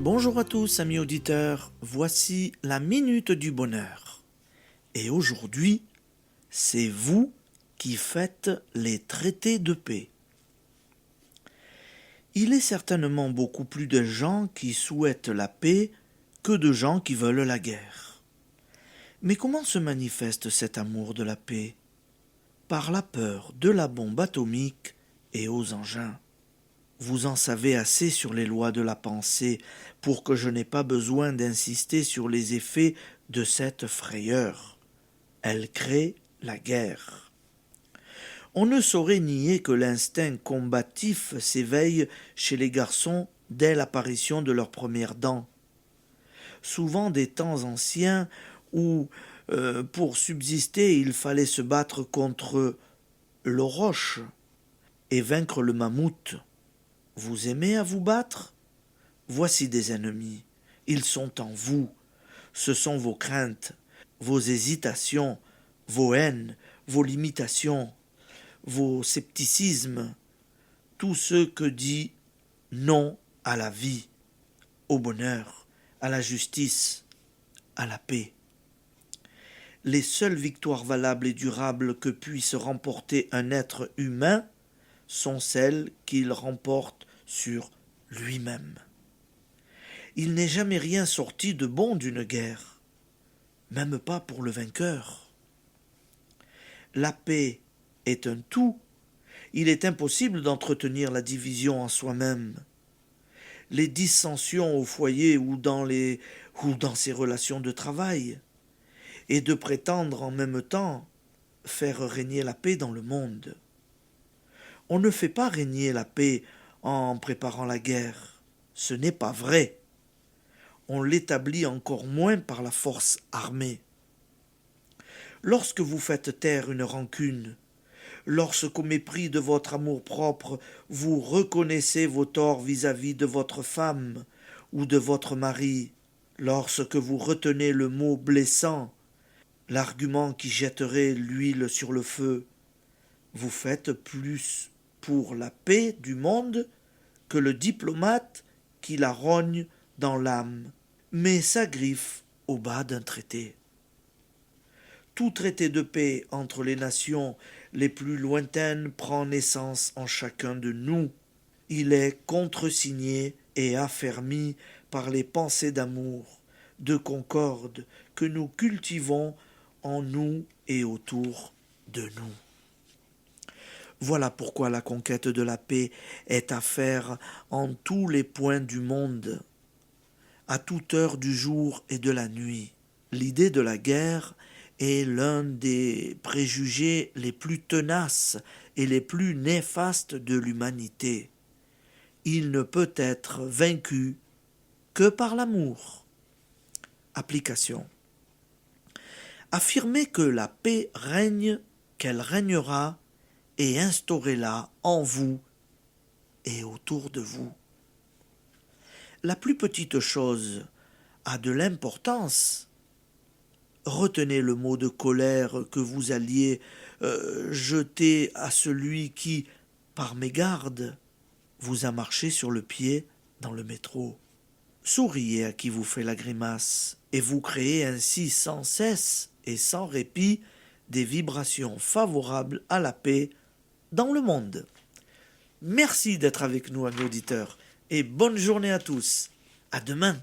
Bonjour à tous, amis auditeurs, voici la Minute du Bonheur. Et aujourd'hui, c'est vous qui faites les traités de paix. Il est certainement beaucoup plus de gens qui souhaitent la paix que de gens qui veulent la guerre. Mais comment se manifeste cet amour de la paix? Par la peur de la bombe atomique et aux engins. Vous en savez assez sur les lois de la pensée pour que je n'ai pas besoin d'insister sur les effets de cette frayeur. Elle crée la guerre. On ne saurait nier que l'instinct combatif s'éveille chez les garçons dès l'apparition de leurs premières dents. Souvent des temps anciens où, pour subsister, il fallait se battre contre l'auroche et vaincre le mammouth. Vous aimez à vous battre? Voici des ennemis. Ils sont en vous. Ce sont vos craintes, vos hésitations, vos haines, vos limitations, vos scepticismes, tout ce que dit non à la vie, au bonheur, à la justice, à la paix. Les seules victoires valables et durables que puisse remporter un être humain sont celles qu'il remporte sur lui-même. Il n'est jamais rien sorti de bon d'une guerre, même pas pour le vainqueur. La paix est un tout. Il est impossible d'entretenir la division en soi-même. Les dissensions au foyer ou dans ses relations de travail, et de prétendre en même temps faire régner la paix dans le monde. On ne fait pas régner la paix en préparant la guerre. Ce n'est pas vrai. On l'établit encore moins par la force armée. Lorsque vous faites taire une rancune, lorsqu'au mépris de votre amour-propre, vous reconnaissez vos torts vis-à-vis de votre femme ou de votre mari, lorsque vous retenez le mot blessant, l'argument qui jetterait l'huile sur le feu, vous faites plus pour la paix du monde que le diplomate qui la rogne dans l'âme, mais s'agriffe au bas d'un traité. Tout traité de paix entre les nations les plus lointaines prend naissance en chacun de nous. Il est contresigné et affermi par les pensées d'amour, de concorde que nous cultivons en nous et autour de nous. Voilà pourquoi la conquête de la paix est à faire en tous les points du monde, à toute heure du jour et de la nuit. L'idée de la guerre est l'un des préjugés les plus tenaces et les plus néfastes de l'humanité. Il ne peut être vaincu que par l'amour. Application. Affirmer que la paix règne, qu'elle régnera, et instaurez-la en vous et autour de vous. La plus petite chose a de l'importance. Retenez le mot de colère que vous alliez jeter à celui qui, par mégarde, vous a marché sur le pied dans le métro. Souriez à qui vous fait la grimace, et vous créez ainsi sans cesse et sans répit des vibrations favorables à la paix dans le monde. Merci d'être avec nous, amis auditeurs, et bonne journée à tous. À demain.